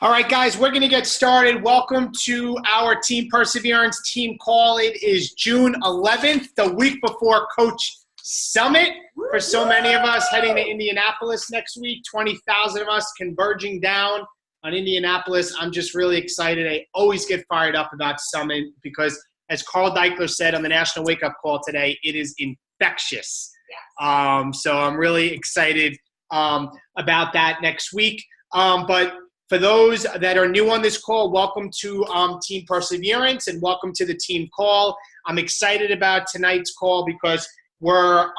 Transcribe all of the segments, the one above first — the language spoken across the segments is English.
All right, guys, we're going to get started. Welcome to our Team Perseverance team call. It is June 11th, the week before Coach Summit. For so many of us heading to Indianapolis next week, 20,000 of us converging down on Indianapolis. I'm just really excited. I always get fired up about Summit because, as Carl Deichler said on the National Wake Up Call today, it is infectious. Yes. So I'm really excited about that next week. But for those that are new on this call, welcome to Team Perseverance and welcome to the team call. I'm excited about tonight's call because we're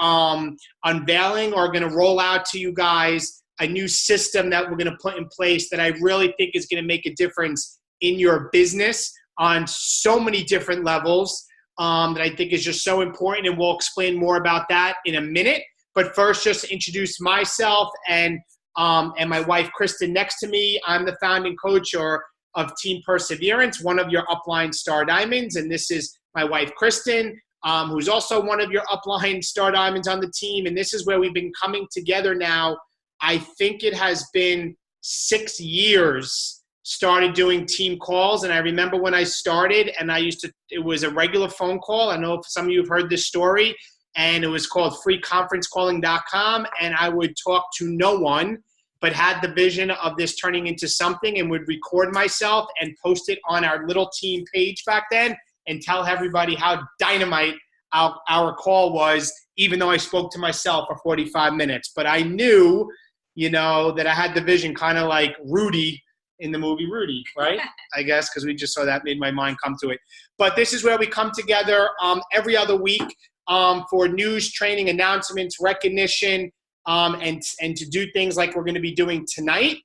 unveiling or going to roll out to you guys a new system that we're going to put in place that I really think is going to make a difference in your business on so many different levels that I think is just so important, and we'll explain more about that in a minute. But first, just to introduce myself and my wife, Kristen, next to me. I'm the founding coach of Team Perseverance, one of your upline Star Diamonds. And this is my wife, Kristen, who's also one of your upline Star Diamonds on the team. And this is where we've been coming together now. I think it has been 6 years started doing team calls. And I remember when I started and it was a regular phone call. I know some of you have heard this story. And it was called freeconferencecalling.com, and I would talk to no one, but had the vision of this turning into something and would record myself and post it on our little team page back then and tell everybody how dynamite our call was, even though I spoke to myself for 45 minutes. But I knew, that I had the vision kind of like Rudy in the movie Rudy, right? I guess, because we just saw that, made my mind come to it. But this is where we come together every other week. For news, training, announcements, recognition, and to do things like we're going to be doing tonight.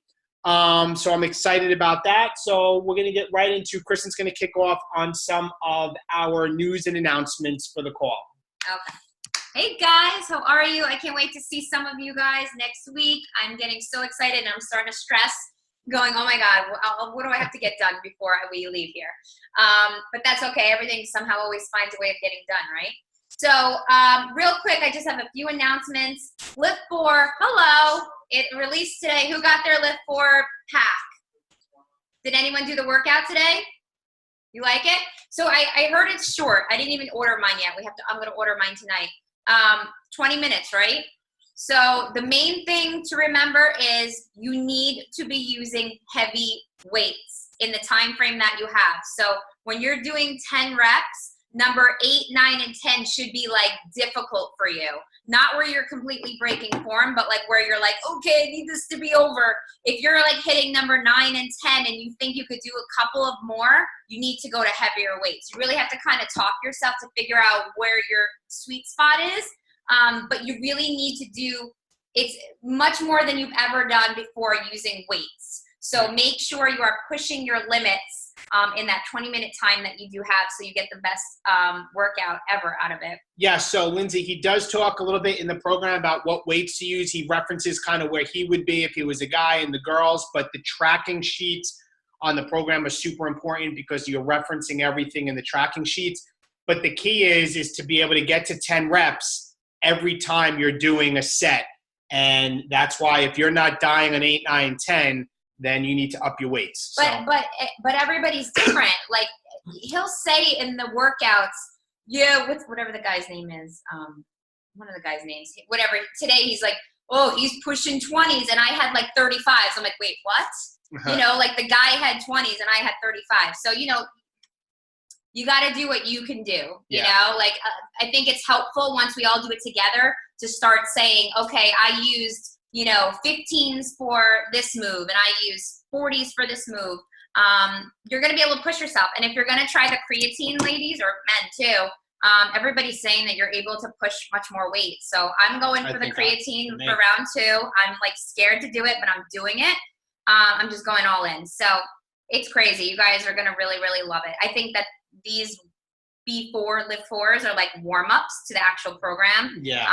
So I'm excited about that. So we're going to get right into, Kristen's going to kick off on some of our news and announcements for the call. Okay. Hey guys, how are you? I can't wait to see some of you guys next week. I'm getting so excited and I'm starting to stress, going, oh my God, what do I have to get done before we leave here? But that's okay. Everything somehow always finds a way of getting done, right? So real quick, I just have a few announcements. Lift 4, hello. It released today. Who got their Lift 4 pack? Did anyone do the workout today? You like it? So I heard it's short. I didn't even order mine yet. I'm going to order mine tonight. 20 minutes, right? So the main thing to remember is you need to be using heavy weights in the time frame that you have. So when you're doing 10 reps, number 8, 9, and 10 should be like difficult for you. Not where you're completely breaking form, but like where you're like, okay, I need this to be over. If you're like hitting number 9 and 10 and you think you could do a couple of more, you need to go to heavier weights. You really have to kind of talk yourself to figure out where your sweet spot is. But you really need to do, it's much more than you've ever done before using weights. So make sure you are pushing your limits in that 20-minute time that you do have, so you get the best workout ever out of it. Yeah, so Lindsay, he does talk a little bit in the program about what weights to use. He references kind of where he would be if he was a guy and the girls, but the tracking sheets on the program are super important because you're referencing everything in the tracking sheets. But the key is to be able to get to 10 reps every time you're doing a set. And that's why if you're not dying on 8, 9, 10, then you need to up your weights. But everybody's different. Like he'll say in the workouts, yeah, whatever the guy's name is, one of the guys' names, whatever. Today he's like, oh, he's pushing 20s and I had like 35s. I'm like, wait, what? Like the guy had 20s and I had 35. So you got to do what you can do. I think it's helpful once we all do it together to start saying, okay, I used 15s for this move, and I use 40s for this move. You're going to be able to push yourself. And if you're going to try the creatine, ladies, or men too, everybody's saying that you're able to push much more weight. So I'm going for the creatine for round 2. I'm like scared to do it, but I'm doing it. I'm just going all in. So it's crazy. You guys are going to really, really love it. I think that these B4 Lift 4s are like warm-ups to the actual program. Yeah.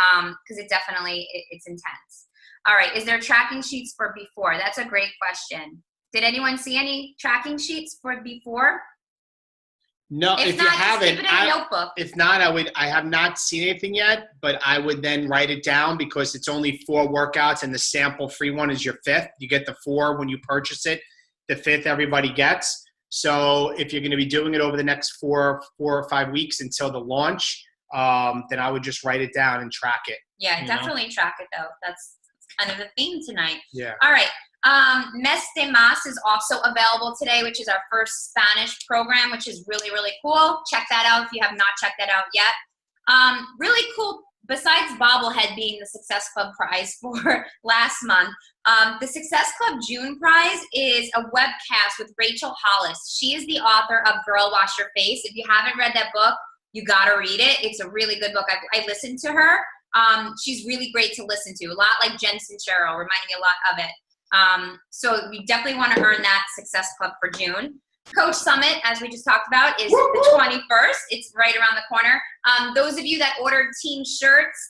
Because it's intense. All right, is there tracking sheets for before? That's a great question. Did anyone see any tracking sheets for before? No, if you haven't, keep it in a notebook. If not, I have not seen anything yet, but I would then write it down because it's only 4 workouts and the sample free one is your 5th. You get the 4 when you purchase it. the 5th everybody gets. So if you're going to be doing it over the next 4 or 5 weeks until the launch, then I would just write it down and track it. Yeah, definitely track it though. That's kind of the theme tonight. Yeah. All right. Mes de Mas is also available today, which is our first Spanish program, which is really, really cool. Check that out if you have not checked that out yet. Really cool. Besides bobblehead being the Success Club prize for last month, the Success Club June prize is a webcast with Rachel Hollis. She is the author of Girl Wash Your Face. If you haven't read that book, you got to read it. It's a really good book. I listened to her. She's really great to listen to. A lot like Jen Sincero, reminding me a lot of it. So you definitely want to earn that Success Club for June. Coach Summit, as we just talked about, is the 21st. It's right around the corner. Those of you that ordered team shirts,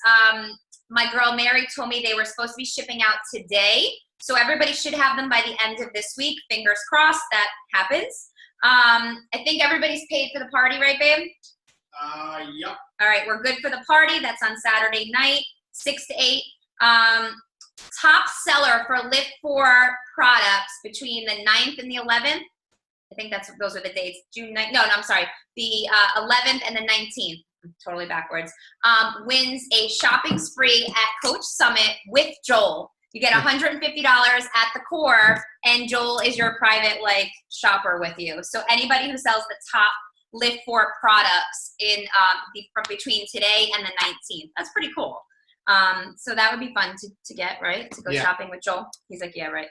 my girl Mary told me they were supposed to be shipping out today. So everybody should have them by the end of this week. Fingers crossed that happens. I think everybody's paid for the party, right, babe? Yep. All right, we're good for the party. That's on Saturday night, 6 to 8. Top seller for Lift 4 products between the 9th and the 11th. I think those are the dates. June 9th. No, I'm sorry. The 11th and the 19th. I'm totally backwards. Wins a shopping spree at Coach Summit with Joel. You get $150 at the core, and Joel is your private shopper with you. So anybody who sells the top Lift 4 products in from between today and the 19th. That's pretty cool. So that would be fun to get, right? To go shopping with Joel. He's like, yeah, right.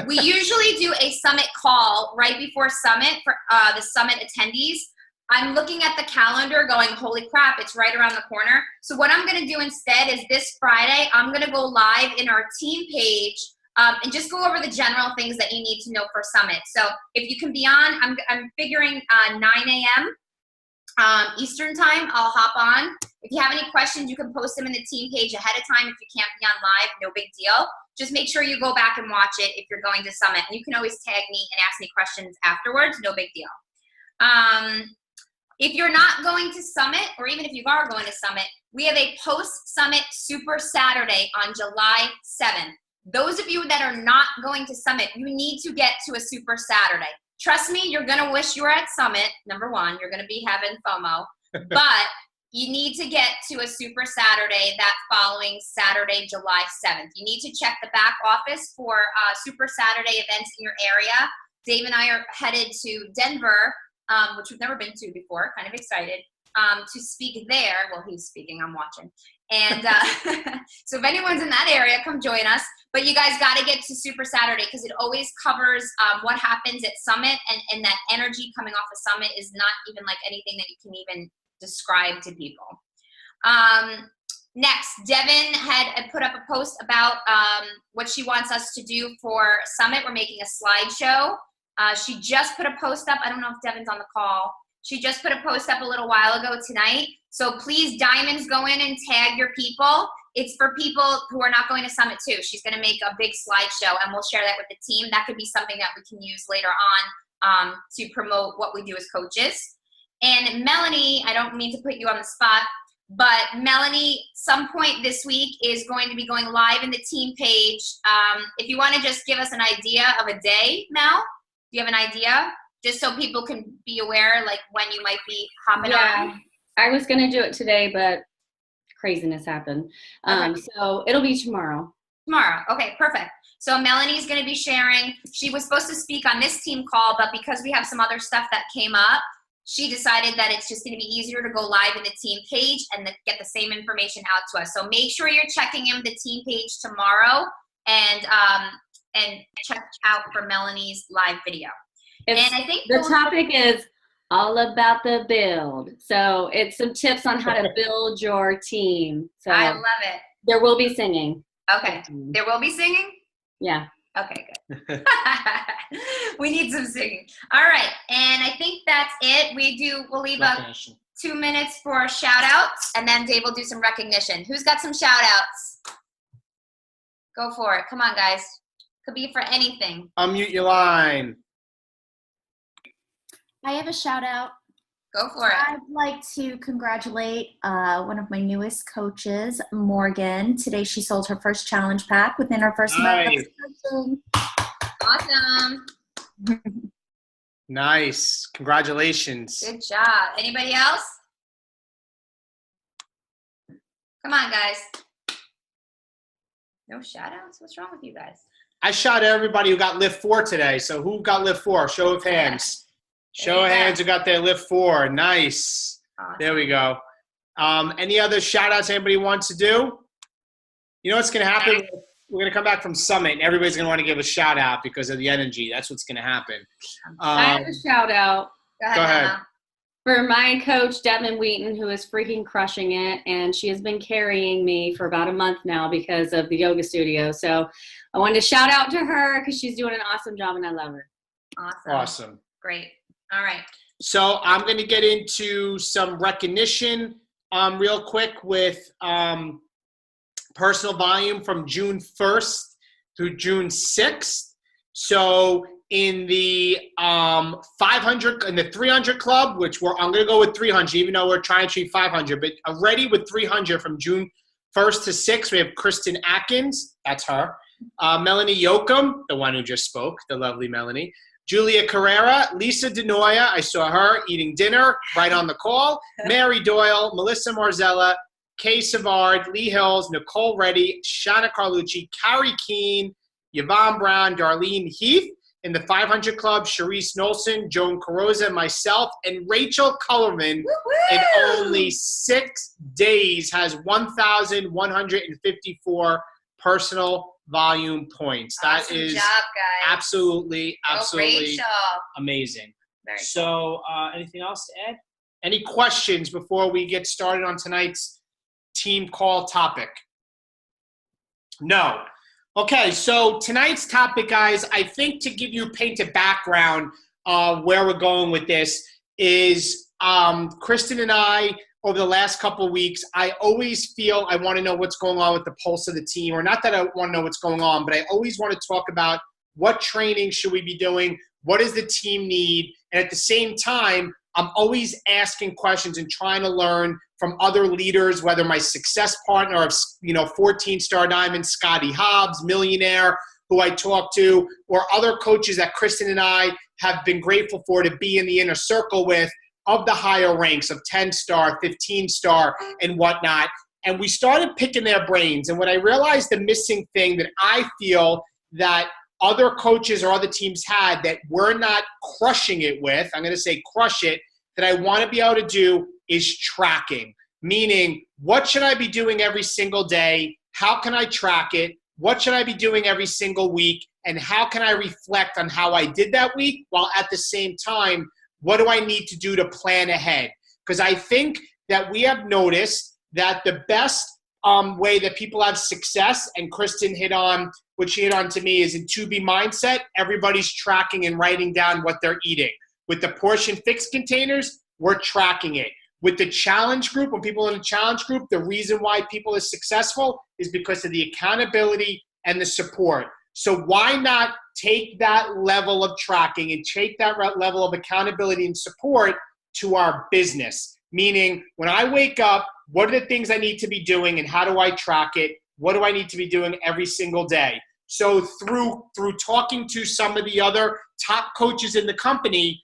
We usually do a summit call right before summit for the summit attendees. I'm looking at the calendar going, holy crap, it's right around the corner. So what I'm going to do instead is this Friday, I'm going to go live in our team page and just go over the general things that you need to know for summit. So if you can be on, I'm figuring 9 a.m. Eastern time, I'll hop on. If you have any questions, you can post them in the team page ahead of time. If you can't be on live, no big deal. Just make sure you go back and watch it if you're going to Summit. And you can always tag me and ask me questions afterwards, no big deal. If you're not going to Summit, or even if you are going to Summit, we have a post-Summit Super Saturday on July 7th. Those of you that are not going to Summit, you need to get to a Super Saturday. Trust me, you're going to wish you were at Summit. Number one, you're going to be having FOMO. But you need to get to a Super Saturday that following Saturday, July 7th. You need to check the back office for Super Saturday events in your area. Dave and I are headed to Denver, which we've never been to before, kind of excited, to speak there. Well, he's speaking, I'm watching. And so if anyone's in that area, come join us. But you guys got to get to Super Saturday because it always covers what happens at Summit, and that energy coming off of Summit is not even like anything that you can even describe to people. Next, Devin had put up a post about what she wants us to do for Summit. We're making a slideshow. She just put a post up. I don't know if Devin's on the call. She just put a post up a little while ago tonight. So please, Diamonds, go in and tag your people. It's for people who are not going to Summit too. She's going to make a big slideshow, and we'll share that with the team. That could be something that we can use later on to promote what we do as coaches. And Melanie, I don't mean to put you on the spot, but Melanie, some point this week, is going to be going live in the team page. If you want to just give us an idea of a day, Mel, do you have an idea? Just so people can be aware, like when you might be hopping on. I was going to do it today, but craziness happened. Okay. So it'll be tomorrow. Tomorrow. Okay, perfect. So Melanie's going to be sharing. She was supposed to speak on this team call, but because we have some other stuff that came up, she decided that it's just going to be easier to go live in the team page and get the same information out to us. So make sure you're checking in the team page tomorrow and check out for Melanie's live video. And I think the topic is all about the build. So it's some tips on how to build your team. So I love it. There will be singing. Okay. There will be singing? Yeah. Okay, good. We need some singing. All right. And I think that's it. We'll leave up 2 minutes for shout outs, and then Dave will do some recognition. Who's got some shout outs? Go for it. Come on, guys. Could be for anything. Unmute your line. I have a shout out. Go for it. I'd like to congratulate one of my newest coaches, Morgan. Today she sold her first challenge pack within her first month of coaching. Awesome. Nice. Congratulations. Good job. Anybody else? Come on, guys. No shout outs? What's wrong with you guys? I shot everybody who got lift 4 today. So who got lift 4? Show of hands. Show of hands who got their lift 4. Nice. Awesome. There we go. Any other shout outs anybody wants to do? You know what's going to happen? We're going to come back from Summit, and everybody's going to want to give a shout out because of the energy. That's what's going to happen. I have a shout out Go ahead. Go ahead. Emma. for my coach, Devin Wheaton, who is freaking crushing it. And she has been carrying me for about a month now because of the yoga studio. So I wanted to shout out to her because she's doing an awesome job and I love her. Awesome. Awesome. Great. All right. So I'm going to get into some recognition real quick with personal volume from June 1st through June 6th. So in the 500 and the 300 club, which I'm going to go with 300, even though we're trying to achieve 500, but already with 300 from June 1st to 6th, we have Kristen Atkins. That's her. Melanie Yoakum, the one who just spoke, the lovely Melanie. Julia Carrera, Lisa DeNoia, I saw her eating dinner right on the call. Mary Doyle, Melissa Marzella, Kay Savard, Lee Hills, Nicole Reddy, Shauna Carlucci, Carrie Keene, Yvonne Brown, Darlene Heath. In the 500 club, Sharice Nolson, Joan Carosa, myself, and Rachel Cullerman in only 6 days has 1,154 personal volume points. That Awesome is job, guys. absolutely Rachel. amazing. Very cool. So anything else to add? Any questions before we get started on tonight's team call topic? No. Okay, so tonight's topic, guys, I think to give you paint a background where we're going with this is Kristen and I, over the last couple of weeks, I always feel I want to know what's going on with the pulse of the team, or not that I want to know what's going on, but I always want to talk about what training should we be doing, what does the team need, and at the same time, I'm always asking questions and trying to learn from other leaders, whether my success partner of 14-star diamond, Scotty Hobbs, millionaire, who I talk to, or other coaches that Kristen and I have been grateful for to be in the inner circle with, of the higher ranks of 10-star, 15-star, and whatnot. And we started picking their brains. And what I realized the missing thing that I feel that other coaches or other teams had that we're not crushing it with, I'm going to say crush it, that I want to be able to do is tracking. Meaning, what should I be doing every single day? How can I track it? What should I be doing every single week? And how can I reflect on how I did that week, while at the same time, what do I need to do to plan ahead? Because I think that we have noticed that the best way that people have success, and Kristen hit on, what she hit on to me, is in 2B mindset. Everybody's tracking and writing down what they're eating. With the portion fixed containers, we're tracking it. With the challenge group, when people are in the challenge group, the reason why people are successful is because of the accountability and the support. So why not take that level of tracking and take that level of accountability and support to our business? Meaning, when I wake up, what are the things I need to be doing and how do I track it? What do I need to be doing every single day? So through talking to some of the other top coaches in the company,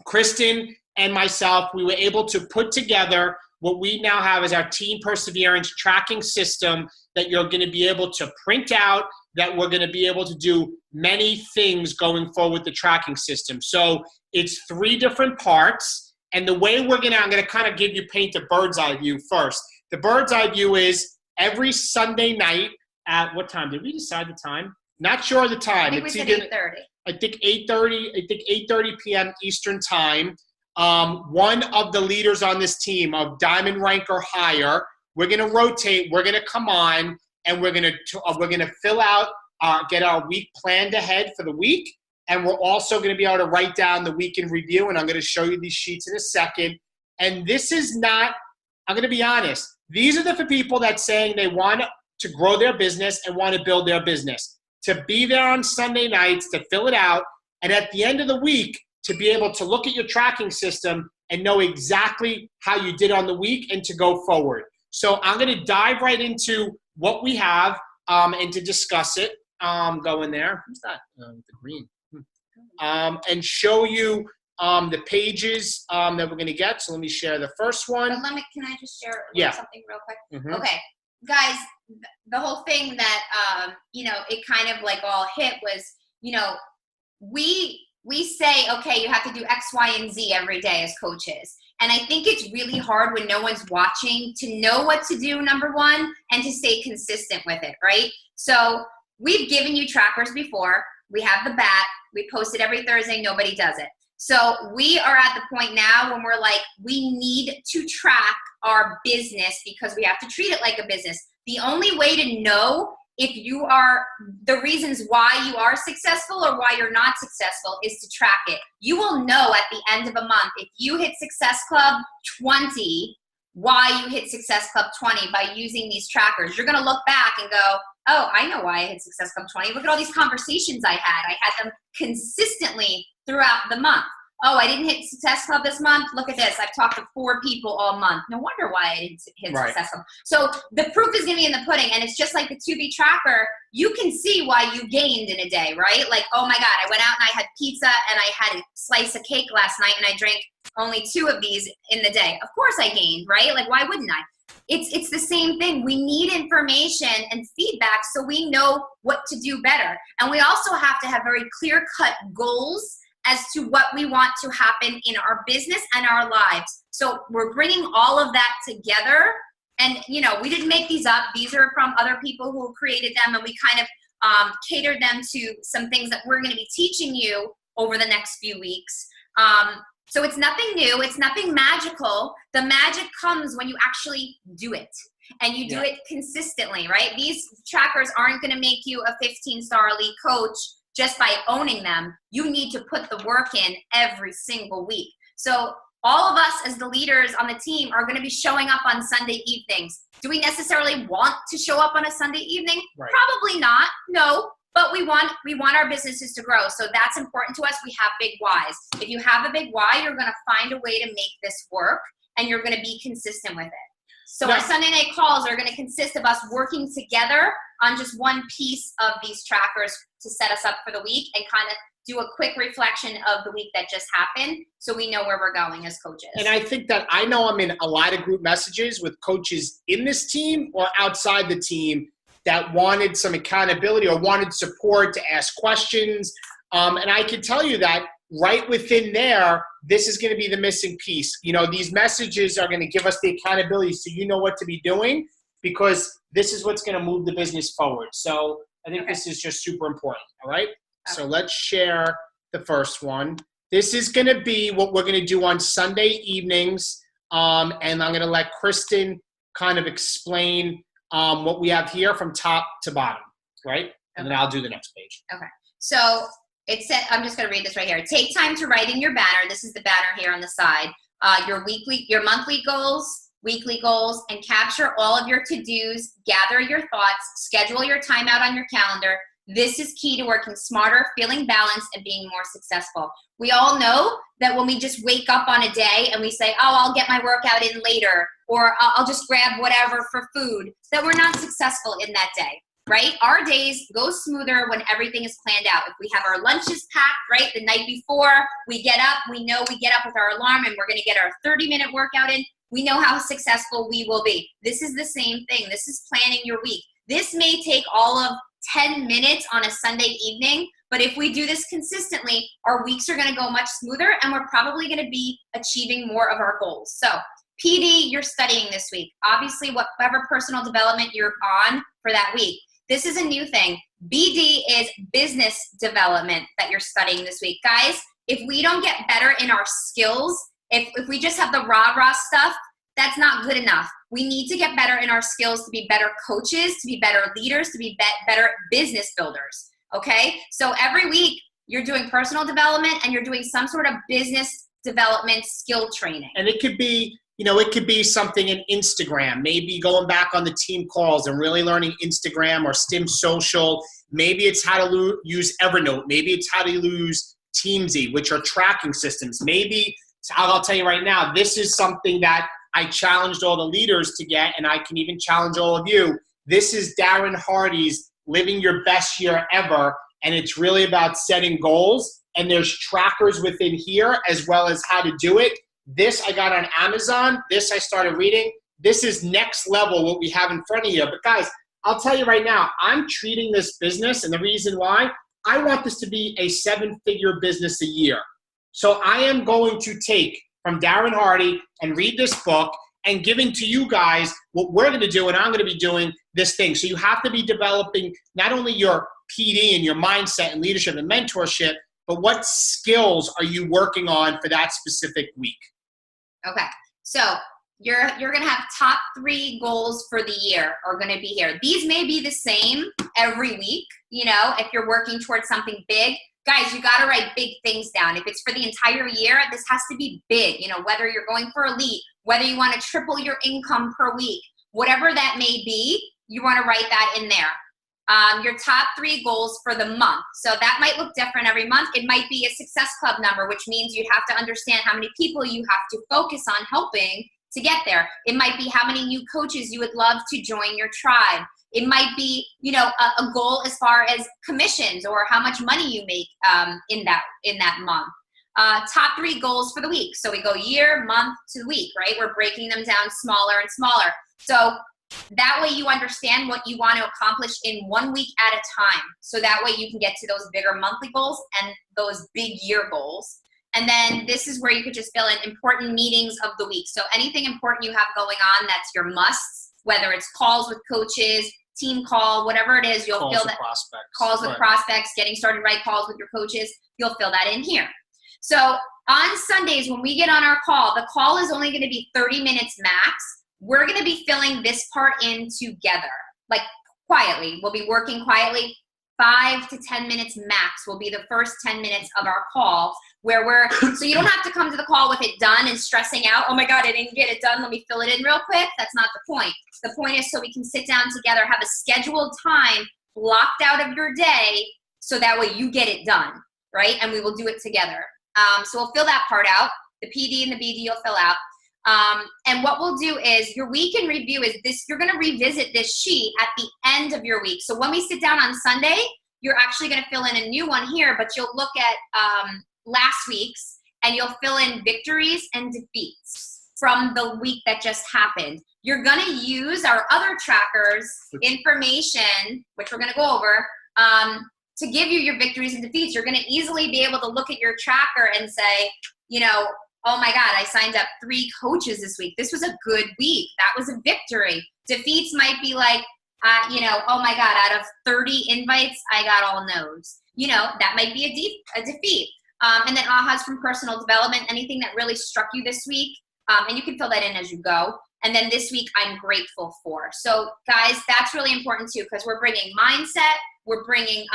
Kristen and myself, we were able to put together what we now have as our team perseverance tracking system that you're going to be able to print out, that we're going to be able to do many things going forward with the tracking system. So it's 3 different parts. And the way I'm going to kind of paint a bird's eye view first. The bird's eye view is every Sunday night at what time? Did we decide the time? Not sure of the time. I think we said 8:30. I think 8:30 p.m. Eastern time. One of the leaders on this team of diamond rank or higher, we're going to rotate. We're going to come on and we're going to fill out, get our week planned ahead for the week. And we're also going to be able to write down the week in review. And I'm going to show you these sheets in a second. And this is not, I'm going to be honest, these are for people that's saying they want to grow their business and want to build their business. To be there on Sunday nights, to fill it out, and at the end of the week, to be able to look at your tracking system and know exactly how you did on the week and to go forward. So I'm going to dive right into what we have and to discuss it. go in there. Who's that? The green. And show you the pages that we're going to get. So let me share the first one. But can I just share something real quick? Mm-hmm. Okay, guys, the whole thing that, it kind of like all hit was, we say, okay, you have to do X, Y, and Z every day as coaches. And I think it's really hard when no one's watching to know what to do, number one, and to stay consistent with it, right? So we've given you trackers before. We have the bat. We post it every Thursday. Nobody does it. So we are at the point now when we're like, we need to track our business because we have to treat it like a business. The only way to know if you are, the reasons why you are successful or why you're not successful is to track it. You will know at the end of a month if you hit Success Club 20, why you hit Success Club 20 by using these trackers. You're going to look back and go, oh, I know why I hit Success Club 20. Look at all these conversations I had. I had them consistently throughout the month. Oh, I didn't hit Success Club this month. Look at this. I've talked to 4 people all month. No wonder why I didn't hit Success Club. So the proof is going to be in the pudding, and it's just like the 2B tracker. You can see why you gained in a day, right? Like, oh my God, I went out and I had pizza and I had a slice of cake last night and I drank only 2 of these in the day. Of course I gained, right? Like, why wouldn't I? It's the same thing. We need information and feedback so we know what to do better. And we also have to have very clear-cut goals as to what we want to happen in our business and our lives. So we're bringing all of that together. And, we didn't make these up. These are from other people who created them, and we kind of catered them to some things that we're going to be teaching you over the next few weeks. So it's nothing new. It's nothing magical. The magic comes when you actually do it. And you do it consistently, right? These trackers aren't going to make you a 15-star elite coach just by owning them. You need to put the work in every single week. So all of us as the leaders on the team are going to be showing up on Sunday evenings. Do we necessarily want to show up on a Sunday evening? Right. Probably not. No. But we want our businesses to grow. So that's important to us. We have big whys. If you have a big why, you're going to find a way to make this work, and you're going to be consistent with it. So our Sunday night calls are going to consist of us working together on just one piece of these trackers to set us up for the week and kind of do a quick reflection of the week that just happened so we know where we're going as coaches. And I think that I know I'm in a lot of group messages with coaches in this team or outside the team that wanted some accountability or wanted support to ask questions. And I can tell you that right within there, this is going to be the missing piece. These messages are going to give us the accountability so you know what to be doing, because this is what's going to move the business forward. So I think this is just super important. All right. Okay. So let's share the first one. This is going to be what we're going to do on Sunday evenings. And I'm going to let Kristen kind of explain what we have here from top to bottom. Right. And then I'll do the next page. Okay. So it said, I'm just going to read this right here. Take time to write in your banner. This is the banner here on the side. Your monthly goals, weekly goals, and capture all of your to-dos. Gather your thoughts. Schedule your time out on your calendar. This is key to working smarter, feeling balanced, and being more successful. We all know that when we just wake up on a day and we say, oh, I'll get my workout in later, or I'll just grab whatever for food, that we're not successful in that day. Right? Our days go smoother when everything is planned out. If we have our lunches packed, right, the night before, we get up, we know we get up with our alarm and we're going to get our 30-minute workout in, we know how successful we will be. This is the same thing. This is planning your week. This may take all of 10 minutes on a Sunday evening, but if we do this consistently, our weeks are going to go much smoother and we're probably going to be achieving more of our goals. So PD, you're studying this week. Obviously, whatever personal development you're on for that week. This is a new thing. BD is business development that you're studying this week. Guys, if we don't get better in our skills, if we just have the rah-rah stuff, that's not good enough. We need to get better in our skills to be better coaches, to be better leaders, to be better business builders, okay? So every week, you're doing personal development and you're doing some sort of business development skill training. And it could be it could be something in Instagram, maybe going back on the team calls and really learning Instagram or Stim Social. Maybe it's how to use Evernote. Maybe it's how to use Teamsy, which are tracking systems. Maybe, I'll tell you right now, this is something that I challenged all the leaders to get, and I can even challenge all of you. This is Darren Hardy's living your best year ever. And it's really about setting goals. And there's trackers within here as well as how to do it. This I got on Amazon. This I started reading. This is next level what we have in front of you. But guys, I'll tell you right now, I'm treating this business, and the reason why, I want this to be a 7-figure business a year. So I am going to take from Darren Hardy and read this book and giving to you guys what we're going to do, and I'm going to be doing this thing. So you have to be developing not only your PD and your mindset and leadership and mentorship, but what skills are you working on for that specific week? Okay, so you're going to have top 3 goals for the year are going to be here. These may be the same every week, you know, if you're working towards something big. Guys, you got to write big things down. If it's for the entire year, this has to be big, you know, whether you're going for elite, whether you want to triple your income per week, whatever that may be, you want to write that in there. Your top 3 goals for the month. So that might look different every month. It might be a success club number, which means you'd have to understand how many people you have to focus on helping to get there. It might be how many new coaches you would love to join your tribe. It might be, you know, a goal as far as commissions or how much money you make in that month. Top 3 goals for the week. So we go year, month to week, right? We're breaking them down smaller and smaller. So that way you understand what you want to accomplish in 1 week at a time. So that way you can get to those bigger monthly goals and those big year goals. And then this is where you could just fill in important meetings of the week. So anything important you have going on that's your musts, whether it's calls with coaches, team call, whatever it is, you'll fill that. Calls with prospects, getting started right calls with your coaches, you'll fill that in here. So on Sundays when we get on our call, the call is only going to be 30 minutes max. We're going to be filling this part in together, like quietly. We'll be working quietly. 5 to 10 minutes max will be the first 10 minutes of our call where so you don't have to come to the call with it done and stressing out. Oh my God, I didn't get it done. Let me fill it in real quick. That's not the point. The point is so we can sit down together, have a scheduled time blocked out of your day so that way you get it done, right? And we will do it together. So we'll fill that part out. The PD and the BD you'll fill out. And what we'll do is your week in review is this. You're going to revisit this sheet at the end of your week. So when we sit down on Sunday, you're actually going to fill in a new one here, but you'll look at last week's and you'll fill in victories and defeats from the week that just happened. You're going to use our other trackers information, which we're going to go over, to give you your victories and defeats. You're going to easily be able to look at your tracker and say, you know, oh my God, I signed up 3 coaches this week. This was a good week. That was a victory. Defeats might be like, you know, oh my God, out of 30 invites, I got all no's. You know, that might be a defeat. And then ahas from personal development, anything that really struck you this week. And you can fill that in as you go. And then this week, I'm grateful for. So guys, that's really important too, because we're bringing mindset. We're bringing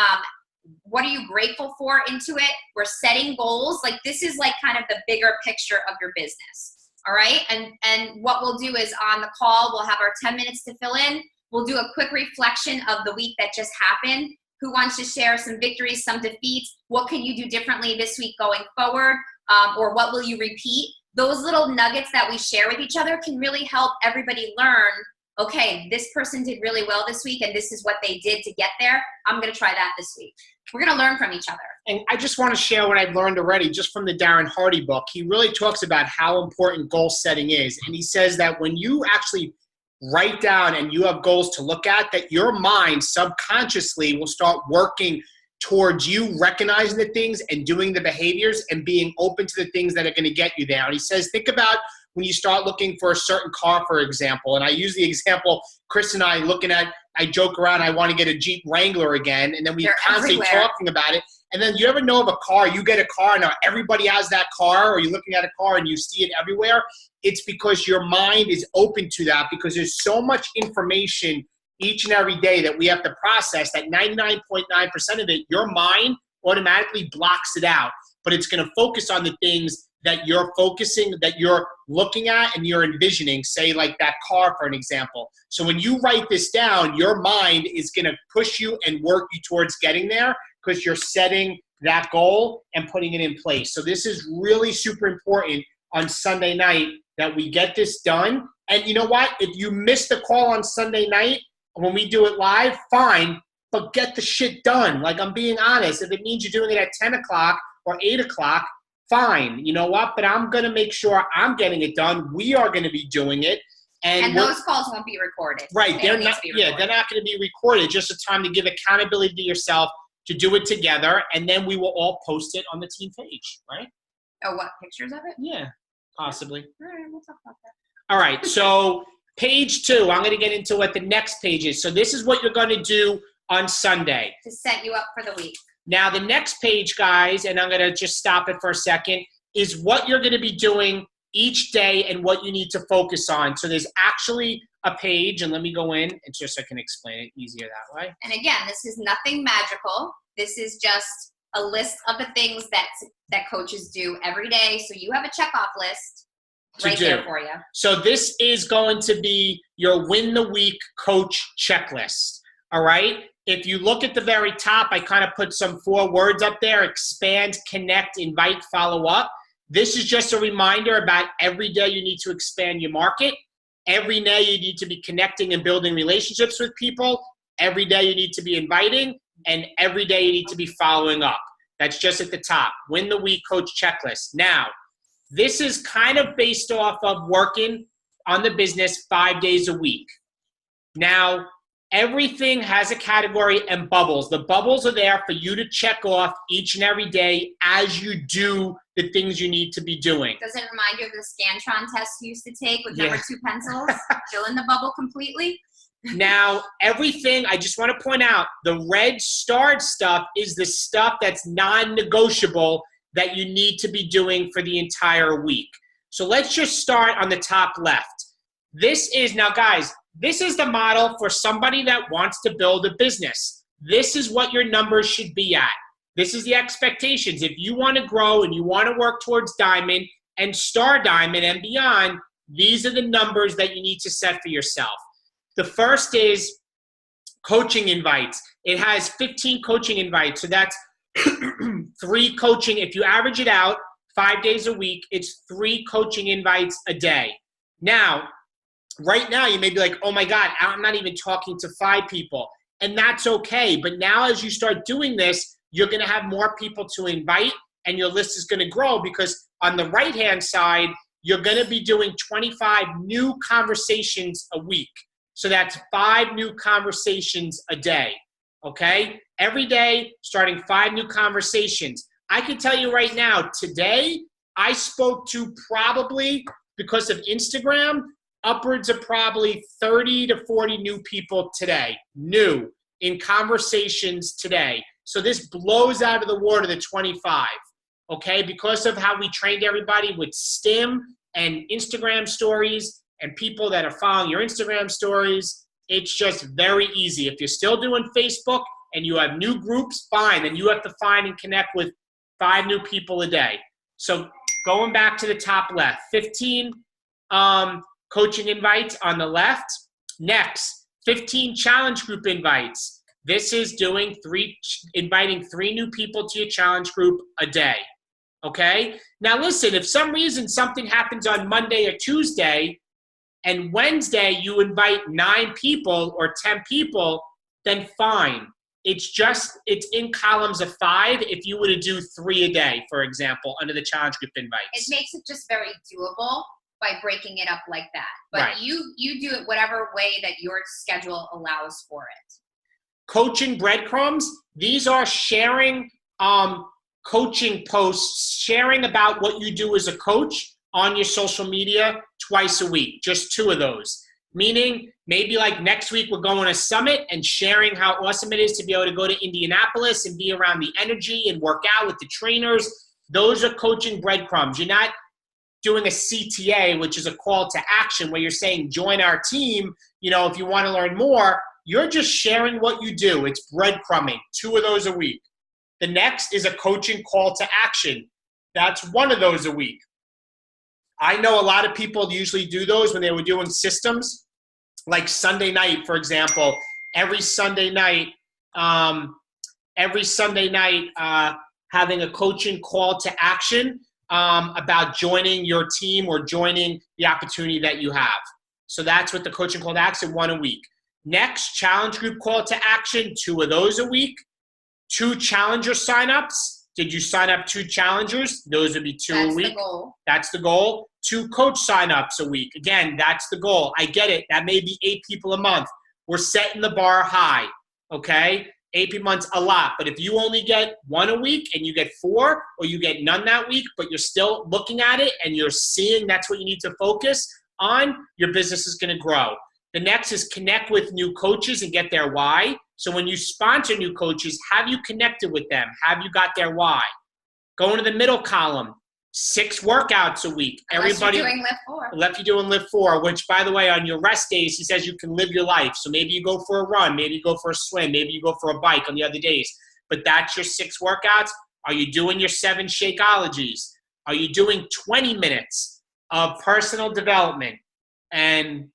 what are you grateful for into it. We're setting goals. Like this is like kind of the bigger picture of your business. All right. And what we'll do is on the call, we'll have our 10 minutes to fill in. We'll do a quick reflection of the week that just happened. Who wants to share some victories, some defeats? What can you do differently this week going forward? Or what will you repeat? Those little nuggets that we share with each other can really help everybody learn, okay, this person did really well this week and this is what they did to get there. I'm going to try that this week. We're going to learn from each other. And I just want to share what I've learned already just from the Darren Hardy book. He really talks about how important goal setting is. And he says that when you actually write down and you have goals to look at, that your mind subconsciously will start working towards you recognizing the things and doing the behaviors and being open to the things that are going to get you there. And he says, think about when you start looking for a certain car, for example. And I use the example, Chris and I looking at, I joke around, I want to get a Jeep Wrangler again. And then we constantly talking about it. And then you ever know of a car, you get a car, now everybody has that car, or you're looking at a car and you see it everywhere. It's because your mind is open to that, because there's so much information each and every day that we have to process that 99.9% of it, your mind automatically blocks it out. But it's going to focus on the things that you're focusing, that you're looking at and you're envisioning, say like that car, for an example. So when you write this down, your mind is going to push you and work you towards getting there because you're setting that goal and putting it in place. So this is really super important on Sunday night that we get this done. And you know what? If you miss the call on Sunday night, when we do it live, fine. but get the shit done. Like, I'm being honest. If it means you're doing it at 10 o'clock or 8 o'clock, fine. You know what? But I'm going to make sure I'm getting it done. We are going to be doing it. And those calls won't be recorded. Right. They're not going to be recorded. Just a time to give accountability to yourself to do it together. And then we will all post it on the team page, right? Oh, what? Pictures of it? Yeah, possibly. All right, we'll talk about that. All right. So page 2, I'm going to get into what the next page is. So this is what you're going to do on Sunday. To set you up for the week. Now, the next page, guys, and I'm going to just stop it for a second, is what you're going to be doing each day and what you need to focus on. So there's actually a page, and let me go in, and just so I can explain it easier that way. And again, this is nothing magical. This is just a list of the things that coaches do every day. So you have a checkoff list right there for you. So this is going to be your Win the Week coach checklist. All right? If you look at the very top, I kind of put some 4 words up there: expand, connect, invite, follow up. This is just a reminder about every day you need to expand your market. Every day you need to be connecting and building relationships with people. Every day you need to be inviting. And every day you need to be following up. That's just at the top. Win the Week coach checklist. Now, this is kind of based off of working on the business 5 days a week. Now, everything has a category and bubbles. The bubbles are there for you to check off each and every day as you do the things you need to be doing. Does it remind you of the Scantron test you used to take with number 2 pencils? Fill in the bubble completely? Now, everything, I just want to point out, the red starred stuff is the stuff that's non-negotiable that you need to be doing for the entire week. So let's just start on the top left. This is, now guys, this is the model for somebody that wants to build a business. This is what your numbers should be at. This is the expectations. If you want to grow and you want to work towards Diamond and Star Diamond and beyond, these are the numbers that you need to set for yourself. The first is coaching invites. It has 15 coaching invites. So that's 3 coaching. If you average it out 5 days a week, it's 3 coaching invites a day. Now, right now, you may be like, oh my God, I'm not even talking to 5 people. And that's okay. But now as you start doing this, you're going to have more people to invite and your list is going to grow, because on the right-hand side, you're going to be doing 25 new conversations a week. So that's 5 new conversations a day, okay? Every day, starting 5 new conversations. I can tell you right now, today, I spoke to probably, because of Instagram, upwards of probably 30 to 40 new people today, new in conversations today. So this blows out of the water the 25, okay? Because of how we trained everybody with STEM and Instagram stories and people that are following your Instagram stories, it's just very easy. If you're still doing Facebook and you have new groups, fine. Then you have to find and connect with 5 new people a day. So going back to the top left, 15 coaching invites on the left. Next, 15 challenge group invites. This is doing inviting 3 new people to your challenge group a day. Okay? Now listen, if some reason something happens on Monday or Tuesday, and Wednesday you invite 9 people or 10 people, then fine. It's in columns of 5 if you were to do 3 a day, for example, under the challenge group invites. It makes it just very doable by breaking it up like that. But right. you do it whatever way that your schedule allows for it. Coaching breadcrumbs, these are sharing coaching posts, sharing about what you do as a coach on your social media twice a week, just 2 of those. Meaning maybe like next week we're going to Summit and sharing how awesome it is to be able to go to Indianapolis and be around the energy and work out with the trainers. Those are coaching breadcrumbs. You're not doing a CTA, which is a call to action where you're saying join our team, if you want to learn more. You're just sharing what you do. It's breadcrumbing, 2 of those a week. The next is a coaching call to action. That's 1 of those a week. I know a lot of people usually do those when they were doing systems, like Sunday night, for example. Every Sunday night, having a coaching call to action about joining your team or joining the opportunity that you have. So that's what the coaching call to action, 1 a week. Next, challenge group call to action, 2 of those a week. 2 challenger signups. Did you sign up 2 challengers? Those would be 2 a week. That's the goal. That's the goal. 2 coach signups a week. Again, that's the goal. I get it. That may be 8 people a month. We're setting the bar high, okay? 8 people a month's a lot. But if you only get 1 a week and you get 4, or you get none that week, but you're still looking at it and you're seeing that's what you need to focus on, your business is going to grow. The next is connect with new coaches and get their why. So when you sponsor new coaches, have you connected with them? Have you got their why? Go into the middle column, 6 workouts a week. Unless you're doing lift 4. Unless you're doing lift 4, which, by the way, on your rest days, he says you can live your life. So maybe you go for a run, maybe you go for a swim, maybe you go for a bike on the other days. But that's your 6 workouts. Are you doing your 7 Shakeologies? Are you doing 20 minutes of personal development and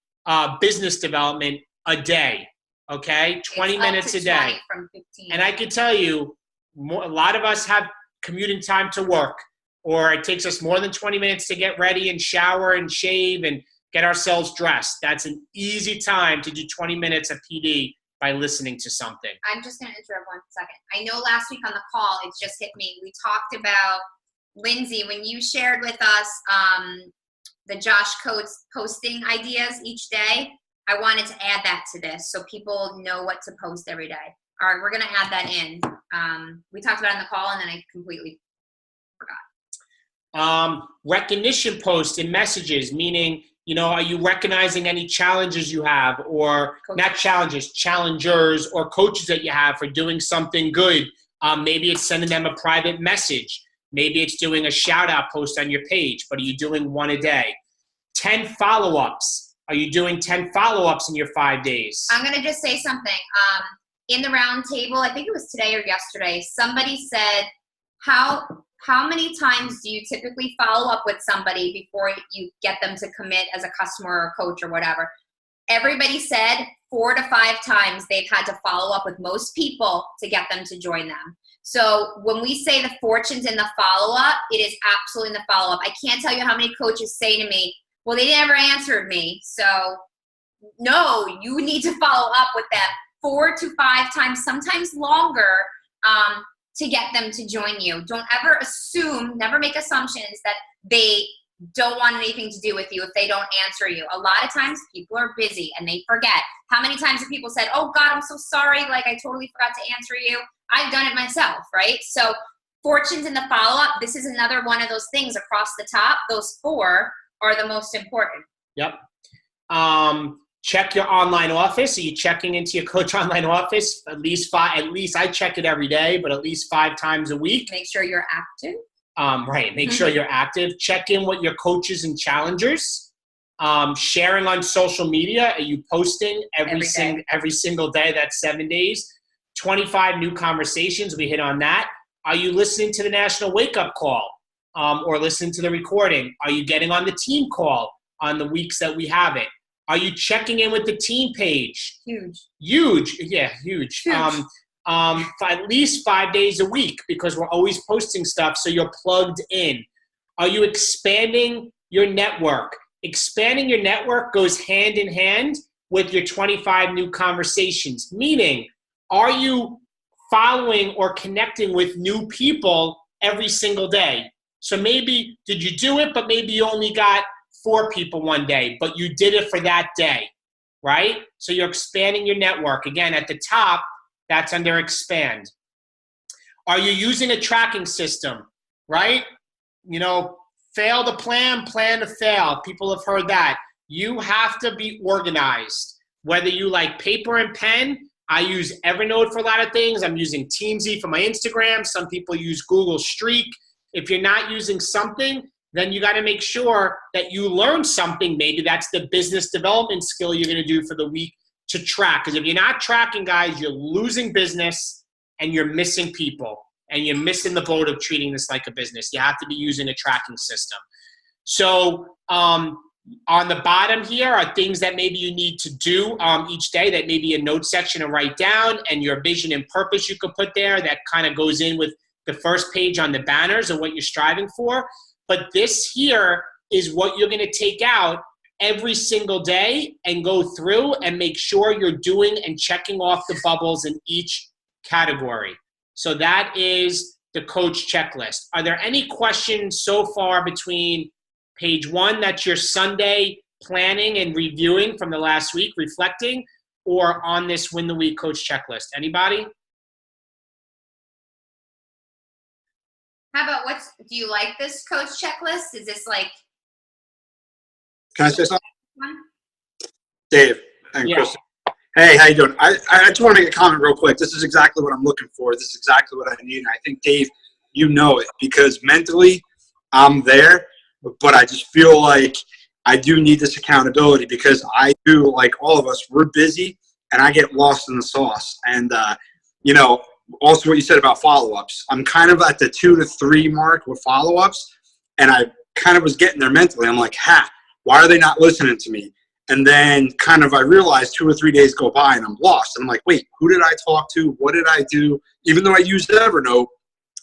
business development a day? Okay, 20 minutes a day. From 15. And I can tell you, a lot of us have commuting time to work, or it takes us more than 20 minutes to get ready and shower and shave and get ourselves dressed. That's an easy time to do 20 minutes of PD by listening to something. I'm just going to interrupt 1 second. I know last week on the call, it just hit me. We talked about, Lindsay, when you shared with us the Josh Coates posting ideas each day, I wanted to add that to this so people know what to post every day. All right, we're going to add that in. We talked about it in the call, and then I completely forgot. Recognition posts and messages, meaning, are you recognizing any challenges you have, or not challenges, challengers or coaches that you have for doing something good? Maybe it's sending them a private message. Maybe it's doing a shout-out post on your page, but are you doing 1 a day? 10 follow-ups. Are you doing 10 follow-ups in your 5 days? I'm going to just say something. In the round table, I think it was today or yesterday, somebody said, how many times do you typically follow up with somebody before you get them to commit as a customer or a coach or whatever? Everybody said 4 to 5 times they've had to follow up with most people to get them to join them. So when we say the fortune's in the follow-up, it is absolutely in the follow-up. I can't tell you how many coaches say to me, well, they never answered me. So no, you need to follow up with them 4 to 5 times, sometimes longer, to get them to join you. Don't ever assume, never make assumptions that they don't want anything to do with you if they don't answer you. A lot of times people are busy and they forget. How many times have people said, oh God, I'm so sorry, like I totally forgot to answer you. I've done it myself, right? So fortunes in the follow-up, this is another one of those things across the top. Those 4 are the most important. Yep. Check your online office. Are you checking into your coach online office? At least I check it every day, but at least 5 times a week. Make sure you're active. Right. Make sure you're active. Check in with your coaches and challengers. Sharing on social media. Are you posting every single day? That's 7 days. 25 new conversations. We hit on that. Are you listening to the National Wake Up Call? Or listening to the recording? Are you getting on the team call on the weeks that we have it? Are you checking in with the team page? Huge. Yeah, huge. For at least 5 days a week, because we're always posting stuff, so you're plugged in. Are you expanding your network? Expanding your network goes hand in hand with your 25 new conversations, meaning, are you following or connecting with new people every single day? So maybe, did you do it, but maybe you only got 4 people one day, but you did it for that day, right? So you're expanding your network. Again, at the top, that's under expand. Are you using a tracking system, right? Fail to plan, plan to fail. People have heard that. You have to be organized. Whether you like paper and pen, I use Evernote for a lot of things. I'm using Teamsy for my Instagram. Some people use Google Streak. If you're not using something, then you got to make sure that you learn something. Maybe that's the business development skill you're going to do for the week to track. Because if you're not tracking, guys, you're losing business and you're missing people. And you're missing the boat of treating this like a business. You have to be using a tracking system. So on the bottom here are things that maybe you need to do each day, that maybe a note section to write down, and your vision and purpose you could put there that kind of goes in with the first page on the banners of what you're striving for. But this here is what you're going to take out every single day and go through and make sure you're doing and checking off the bubbles in each category. So that is the coach checklist. Are there any questions so far between page 1, that's your Sunday planning and reviewing from the last week, reflecting, or on this Win the Week coach checklist? Anybody? How about do you like this coach checklist? Is this like? Can I say something? One? Dave and Yeah. Kristen. Hey, how you doing? I just want to make a comment real quick. This is exactly what I'm looking for. This is exactly what I need. And I think, Dave, you know it, because mentally I'm there, but I just feel like I do need this accountability, because I do, like all of us, we're busy and I get lost in the sauce. And, you know, also what you said about follow-ups. I'm kind of at the 2 to 3 mark with follow-ups, and I kind of was getting there mentally. I'm like, why are they not listening to me? And then kind of I realized 2 or 3 days go by and I'm lost. And I'm like, wait, who did I talk to? What did I do? Even though I used Evernote,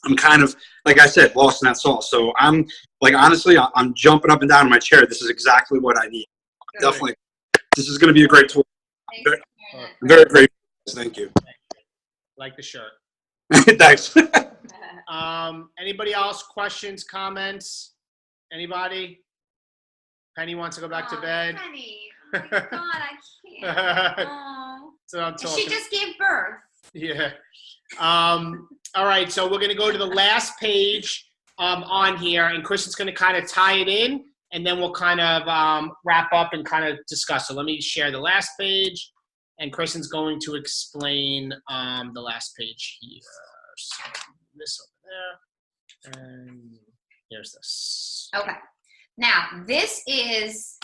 I'm kind of, like I said, lost in that sauce. So I'm like, honestly, I'm jumping up and down in my chair. This is exactly what I need. Good. Definitely. This is going to be a great tool. Thanks. Very grateful. Thank you. Like the shirt. Thanks. Anybody else? Questions, comments? Anybody? Penny wants to go back to bed. Penny. Oh my God, I can't. Oh. So I'm talking. She just gave birth. Yeah. All right. So we're going to go to the last page on here, and Kristen's going to kind of tie it in, and then we'll kind of wrap up and kind of discuss. So let me share the last page, and Kristen's going to explain the last page here. So this over there, and here's this. Okay. Now, this is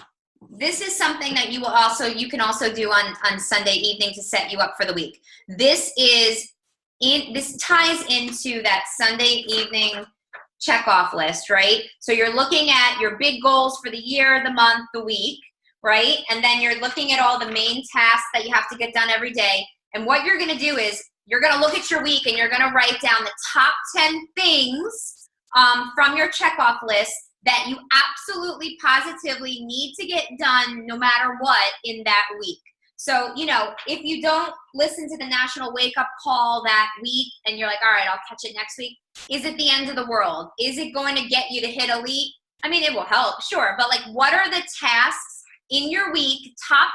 something that you can also do on Sunday evening to set you up for the week. This ties into that Sunday evening checkoff list, right? So you're looking at your big goals for the year, the month, the week, right? And then you're looking at all the main tasks that you have to get done every day. And what you're going to do is you're going to look at your week and you're going to write down the top 10 things from your checkoff list that you absolutely positively need to get done no matter what in that week. So, you know, if you don't listen to the national wake-up call that week and you're like, all right, I'll catch it next week, is it the end of the world? Is it going to get you to hit elite? I mean, it will help, sure. But, like, what are the tasks in your week, top